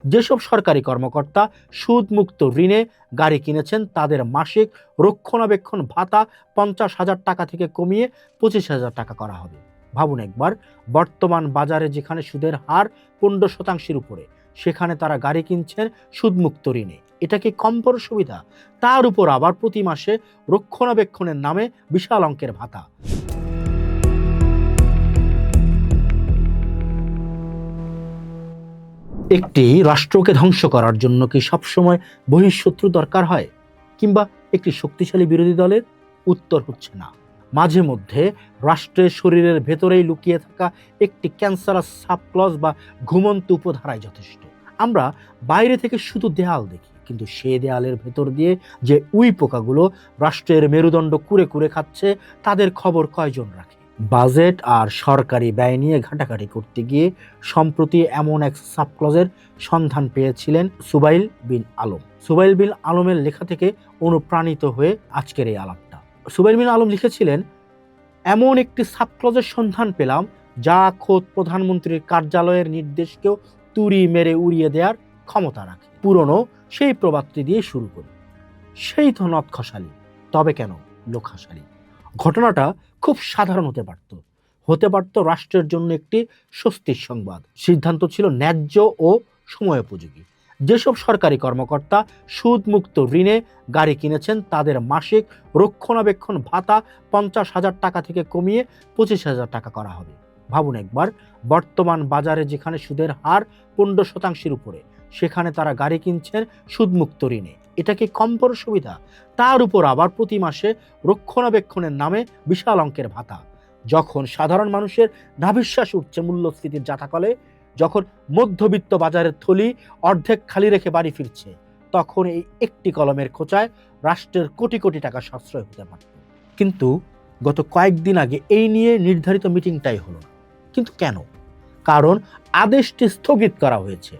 যেসব সরকারি কর্মকর্তা সুদমুক্ত ঋণে গাড়ি কিনেছেন তাদের মাসিক রক্ষণাবেক্ষণ ভাতা 50,000 টাকা থেকে কমিয়ে 25,000 টাকা করা হবে। ভাবুন একবার, বর্তমান বাজারে যেখানে সুদের হার 15% উপরে, সেখানে তারা গাড়ি কিনছেন সুদমুক্ত ঋণে। এটা কি কম বড় সুবিধা? তার উপর আবার প্রতি মাসে রক্ষণাবেক্ষণের নামে বিশাল অঙ্কের ভাতা। একটি রাষ্ট্রকে ধ্বংস করার জন্য কি সবসময় বহিঃশত্রু দরকার হয়, কিংবা একটি শক্তিশালী বিরোধী দলের? উত্তর হচ্ছে না। মাঝে মধ্যে রাষ্ট্রের শরীরের ভেতরেই লুকিয়ে থাকা একটি ক্যান্সারাস সাবক্লজ বা ঘুমন্ত উপধারাই যথেষ্ট। আমরা বাইরে থেকে শুধু দেয়াল দেখি, কিন্তু সে দেয়ালের ভেতর দিয়ে যে উই পোকাগুলো রাষ্ট্রের মেরুদণ্ড কুরে কুরে খাচ্ছে, তাদের খবর কয়জন রাখে? বাজেট আর সরকারি ব্যয় নিয়ে ঘাটাঘাটি করতে গিয়ে সম্প্রতি এমন এক সাবক্লজের সন্ধান পেয়েছিলেন সুবাইল বিন আলম। সুবাইল বিন আলমের লেখা থেকে অনুপ্রাণিত হয়ে আজকের এই আলাপটা। সুবাইল বিন আলম লিখেছিলেন, এমন একটি সাবক্লজের সন্ধান পেলাম যা খোদ প্রধানমন্ত্রীর কার্যালয়ের নির্দেশকেও তুড়ি মেরে উড়িয়ে দেওয়ার ক্ষমতা রাখে। পুরনো সেই প্রবাদটি দিয়ে শুরু করি। সেই তো নদ খসালি, তবে কেন লোক হাসালি। ঘটনাটা খুব সাধারণ হতে পারত রাষ্ট্রের জন্য একটি স্বস্তির সংবাদ। সিদ্ধান্ত ছিল ন্যায্য ও সময়োপযোগী। যেসব সরকারি কর্মকর্তা সুদমুক্ত ঋণে গাড়ি কিনেছেন তাদের মাসিক রক্ষণাবেক্ষণ ভাতা 50,000 টাকা থেকে কমিয়ে 25,000 টাকা করা হবে। ভাবুন একবার, বর্তমান বাজারে যেখানে সুদের হার 15% উপরে, সেখানে তারা গাড়ি কিনছেন সুদমুক্ত ঋণে। এটা কি কম বড় সুবিধা? তার উপর আবার প্রতি মাসে রক্ষণাবেক্ষণের নামে বিশাল অঙ্কের ভাতা। যখন সাধারণ মানুষের নাভিশ্বাস উঠছে মূল্যস্ফীতির জাতাকলে, যখন মধ্যবিত্ত বাজারের থলি অর্ধেক খালি রেখে বাড়ি ফিরছে, তখন এই একটি কলমের খোঁচায় রাষ্ট্রের কোটি কোটি টাকা সাশ্রয় হতে পারত। কিন্তু গত কয়েকদিন আগে এই নিয়ে নির্ধারিত মিটিংটাই হলো না। কিন্তু কেন? কারণ আদেশটি স্থগিত করা হয়েছে।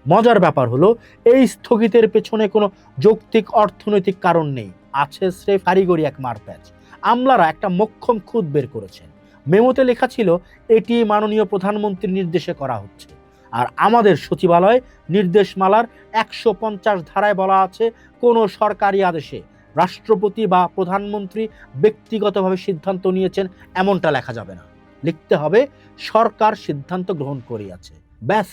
মজার ব্যাপার হলো, এই স্থগিতের পেছনে কোনো যৌক্তিক অর্থনৈতিক কারণ নেই, আছে স্রেফ কারিগরি এক মারপ্যাচ। আমলারা একটা মোক্ষম খুঁত বের করেছেন। মেমোতে লেখা ছিল এটি মাননীয় প্রধানমন্ত্রীর নির্দেশে করা হচ্ছে। আর আমাদের সচিবালয় নির্দেশমালার 150 ধারায় বলা আছে, কোনো সরকারি আদেশে রাষ্ট্রপতি বা প্রধানমন্ত্রী ব্যক্তিগতভাবে সিদ্ধান্ত নিয়েছেন এমনটা লেখা যাবে না। লিখতে হবে সরকার সিদ্ধান্ত গ্রহণ করিয়াছে। ব্যাস,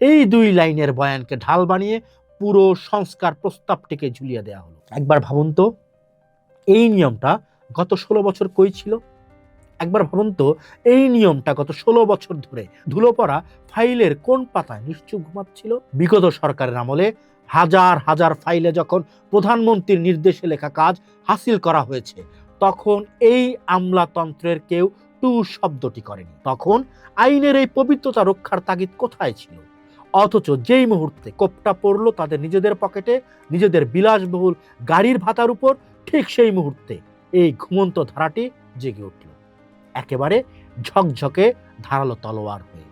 এই 2 লাইনের বয়ানকে ঢাল বানিয়ে পুরো সংস্কার প্রস্তাবটিকে ঝুলিয়ে দেওয়া হলো। একবার ভাবুন তো, এই নিয়মটা গত 16 বছর কই ছিল? একবার ভাবুন তো, এই নিয়মটা গত 16 বছর ধরে ধুলো পড়া ফাইলের কোন পাতায় নিশ্চুপ ঘুমাচ্ছিল? বিগত সরকারের আমলে হাজার হাজার ফাইলে যখন প্রধানমন্ত্রীর নির্দেশে লেখা কাজ হাসিল করা হয়েছে, তখন এই আমলাতন্ত্রের কেউ টু শব্দটি করেনি। তখন আইনের এই পবিত্রতা রক্ষার তাগিদ কোথায় ছিল? অথচ যেই মুহূর্তে কোপটা পড়লো তাদের নিজেদের পকেটে, নিজেদের বিলাসবহুল গাড়ির ভাতার উপর, ঠিক সেই মুহূর্তে এই ঘুমন্ত ধারাটি জেগে উঠল, একেবারে ঝকঝকে ধারালো তলোয়ার হয়ে।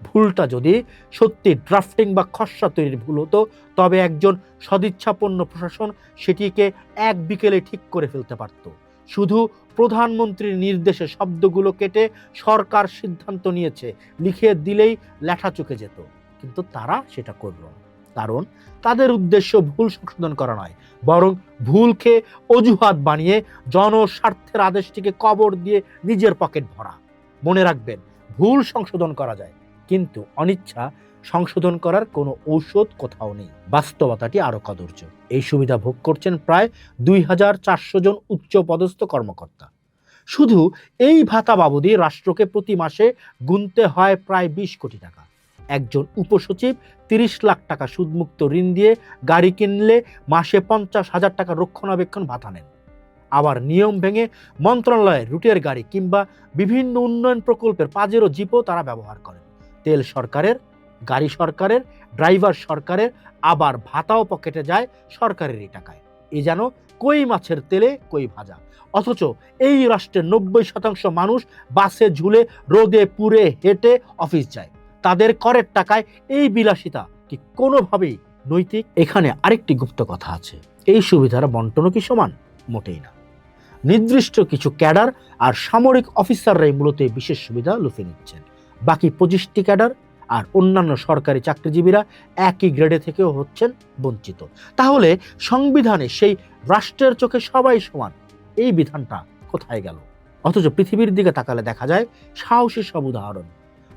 ভুলটা যদি সত্যি ড্রাফটিং বা খসড়া তৈরির ভুল হতো, তবে একজন সদিচ্ছাপন্ন প্রশাসন সেটিকে এক বিকেলে ঠিক করে ফেলতে পারত। শুধু প্রধানমন্ত্রীর নির্দেশে শব্দগুলো কেটে সরকার সিদ্ধান্ত নিয়েছে লিখে দিলেই লেখা চুকে যেত। কিন্তু তারা সেটা করল না, কারণ তাদের উদ্দেশ্য ভুল সংশোধন করা নয়, বরং ভুলকে অজুহাত বানিয়ে জনস্বার্থের আদেশটিকে কবর দিয়ে নিজের পকেট ভরা। মনে রাখবেন, ভুল সংশোধন করা যায়, কিন্তু অনিচ্ছা সংশোধন করার কোনো ঔষধ কোথাও নেই। বাস্তবতাটি আরো কদর্য। এই সুবিধা ভোগ করছেন প্রায় 2,400 জন উচ্চ পদস্থ কর্মকর্তা। শুধু এই ভাতা বাবদই রাষ্ট্রকে প্রতি মাসে গুনতে হয় প্রায় 20 কোটি টাকা। একজন উপসচিব 30 লাখ টাকা সুদমুক্ত ঋণ দিয়ে গাড়ি কিনলে মাসে 50,000 টাকা রক্ষণাবেক্ষণ ভাতা নেন। আবার নিয়ম ভেঙে মন্ত্রণালয়ের রুটের গাড়ি কিংবা বিভিন্ন উন্নয়ন প্রকল্পের পাজেরো জিপও তারা ব্যবহার করেন। তেল সরকারের, গাড়ি সরকারের, ড্রাইভার সরকারের, আবার ভাতাও পকেটে যায় সরকারেরই টাকায়। এ যেন কই মাছের তেলে কই ভাজা। অথচ এই রাষ্ট্রের 90% মানুষ বাসে ঝুলে রোদে পুড়ে হেঁটে অফিস যায়। তাদের করের টাকায় এই বিলাসিতা কি কোনোভাবেই নৈতিক? এখানে আরেকটি গুপ্ত কথা আছে। এই সুবিধার বন্টনও কি সমান? মোটেই না। নির্দিষ্ট কিছু ক্যাডার আর সামরিক অফিসাররাই মূলত এই বিশেষ সুবিধা লুফে নিচ্ছেন। বাকি 25টি ক্যাডার আর অন্যান্য সরকারি চাকরিজীবীরা একই গ্রেডে থেকেও হচ্ছেন বঞ্চিত। তাহলে সংবিধানে সেই রাষ্ট্রের চোখে সবাই সমান এই বিধানটা কোথায় গেল? অথচ পৃথিবীর দিকে তাকালে দেখা যায় সাহসী সব উদাহরণ।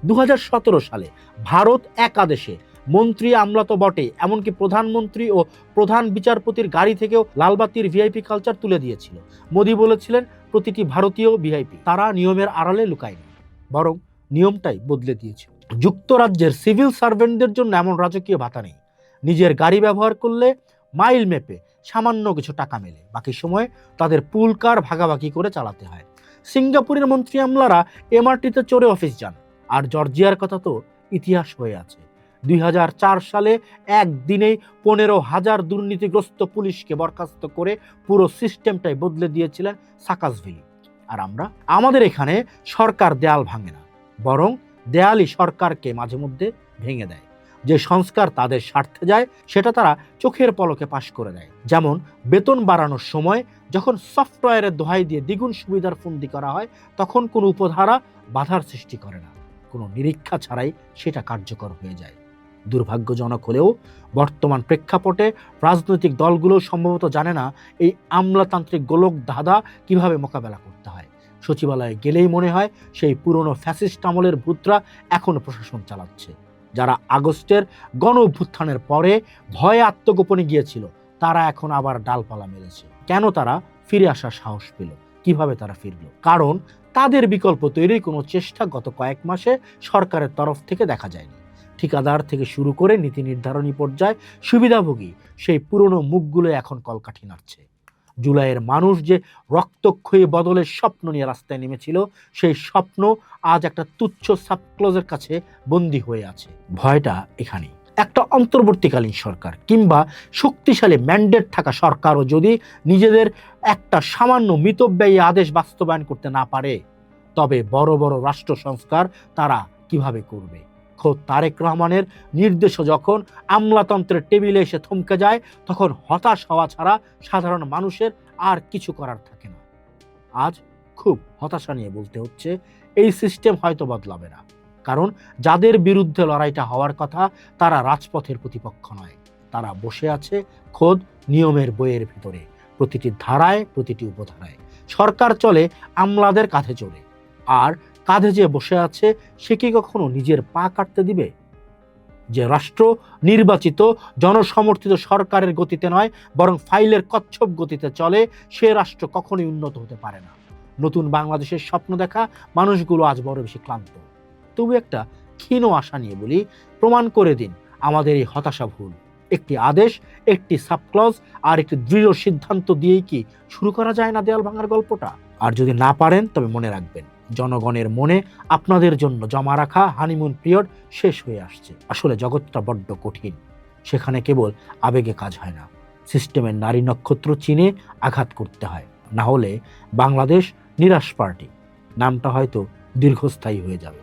2017 সালে ভারত একাদেশে মন্ত্রী আমলা তো বটে, এমনকি প্রধানমন্ত্রী ও প্রধান বিচারপতির গাড়ি থেকেও লালবাতির ভিআইপি কালচার তুলে দিয়েছিল। মোদি বলেছিলেন প্রতিটি ভারতীয় ভিআইপি। তারা নিয়মের আড়ালে লুকায়নি, বরং নিয়মটাই বদলে দিয়েছিল। যুক্তরাজ্যের সিভিল সার্ভেন্টদের জন্য এমন রাজকীয় ভাতা নেই। নিজের গাড়ি ব্যবহার করলে মাইল মেপে সামান্য কিছু টাকা মেলে, বাকি সময় তাদের পুল কার ভাগাভাগি করে চালাতে হয়। সিঙ্গাপুরের মন্ত্রী আমলারা এমআরটিতে চড়ে অফিস যান। আর জর্জিয়ার কথা তো ইতিহাস হয়ে আছে। 2004 সালে একদিনেই 15,000 দুর্নীতিগ্রস্ত পুলিশকে বরখাস্ত করে পুরো সিস্টেমটাই বদলে দিয়েছিলেন সাকাশভিলি। আর আমাদের এখানে সরকার দেয়াল ভাঙে না, বরং দেয়ালই সরকারকে মাঝে মধ্যে ভেঙে দেয়। যে সংস্কার তাদের স্বার্থে যায় সেটা তারা চোখের পলকে পাশ করে দেয়। যেমন বেতন বাড়ানোর সময় যখন সফটওয়্যারের দোহাই দিয়ে দ্বিগুণ সুবিধার ফন্দি করা হয়, তখন কোনো উপধারা বাধার সৃষ্টি করে না, কোনো নিরীক্ষা ছাড়াই সেটা কার্যকর হয়ে যায়। দুর্ভাগ্যজনক হলেও বর্তমান প্রেক্ষাপটে রাজনৈতিক দলগুলো সম্ভবত জানে না এই আমলাতান্ত্রিক গোলক ধাঁধা কিভাবে মোকাবেলা করতে হয়। সচিবালয়ে গেলেই মনে হয় সেই পুরনো ফ্যাসিস্ট আমলের ভূতরা এখনো প্রশাসন চালাচ্ছে। যারা আগস্টের গণ অভ্যুত্থানের পরে ভয়ে আত্মগোপনে গিয়েছিল, তারা এখন আবার ডালপালা মেলেছে। কেন তারা ফিরে আসার সাহস পেল? কিভাবে তারা ফিরল? কারণ তাদের বিকল্প তৈরির কোনো চেষ্টা গত কয়েক মাসে সরকারের তরফ থেকে দেখা যায়নি। ঠিকাদার থেকে শুরু করে নীতি নির্ধারণী পর্যায়ে সুবিধাভোগী সেই পুরনো মুখগুলো এখন কলকাঠি নাড়ছে। জুলাইয়ের মানুষ যে রক্তক্ষয়ী বদলের স্বপ্ন নিয়ে রাস্তায় নেমেছিল, সেই স্বপ্ন আজ একটা তুচ্ছ সাবক্লজের কাছে বন্দী হয়ে আছে। ভয়টা এখানেই। একটা অন্তর্বর্তীকালীন সরকার কিংবা শক্তিশালী ম্যান্ডেট থাকা সরকারও যদি নিজেদের একটা সামান্য মিতব্যয়ী আদেশ বাস্তবায়ন করতে না পারে, তবে বড় বড় রাষ্ট্র সংস্কার তারা কিভাবে করবে? খোদ তারেক রহমানের নির্দেশও যখন আমলাতন্ত্রের টেবিলে এসে থমকে যায়, তখন হতাশ হওয়া ছাড়া সাধারণ মানুষের আর কিছু করার থাকে না। আজ খুব হতাশা নিয়ে বলতে হচ্ছে, এই সিস্টেম হয়তো বদলাবে না, কারণ যাদের বিরুদ্ধে লড়াইটা হওয়ার কথা তারা রাজপথের প্রতিপক্ষ নয়। তারা বসে আছে খোদ নিয়মের বইয়ের ভিতরে, প্রতিটি ধারায়, প্রতিটি উপধারায়। সরকার চলে আমলাদের কাঁধে চড়ে, আর কাঁধে যে বসে আছে সে কি কখনো নিজের পা কাটতে দিবে? যে রাষ্ট্র নির্বাচিত জনসমর্থিত সরকারের গতিতে নয়, বরং ফাইলের কচ্ছপ গতিতে চলে, সে রাষ্ট্র কখনোই উন্নত হতে পারে না। নতুন বাংলাদেশের স্বপ্ন দেখা মানুষগুলো আজ বড় বেশি ক্লান্ত। তবু একটা ক্ষীণ আশা নিয়ে বলি, প্রমাণ করে দিন আমাদের এই হতাশা ভুল। একটি আদেশ, একটি সাবক্লজ আর একটি দৃঢ় সিদ্ধান্ত দিয়েই কি শুরু করা যায় না দেয়াল ভাঙার গল্পটা? আর যদি না পারেন, তবে মনে রাখবেন, জনগণের মনে আপনাদের জন্য জমা রাখা হানিমুন পিরিয়ড শেষ হয়ে আসছে। আসলে জগৎটা বড্ড কঠিন, সেখানে কেবল আবেগে কাজ হয় না, সিস্টেমের নারী নক্ষত্র চিনে আঘাত করতে হয়। না হলে বাংলাদেশ নিরাশ পার্টি নামটা হয়তো দীর্ঘস্থায়ী হয়ে যাবে।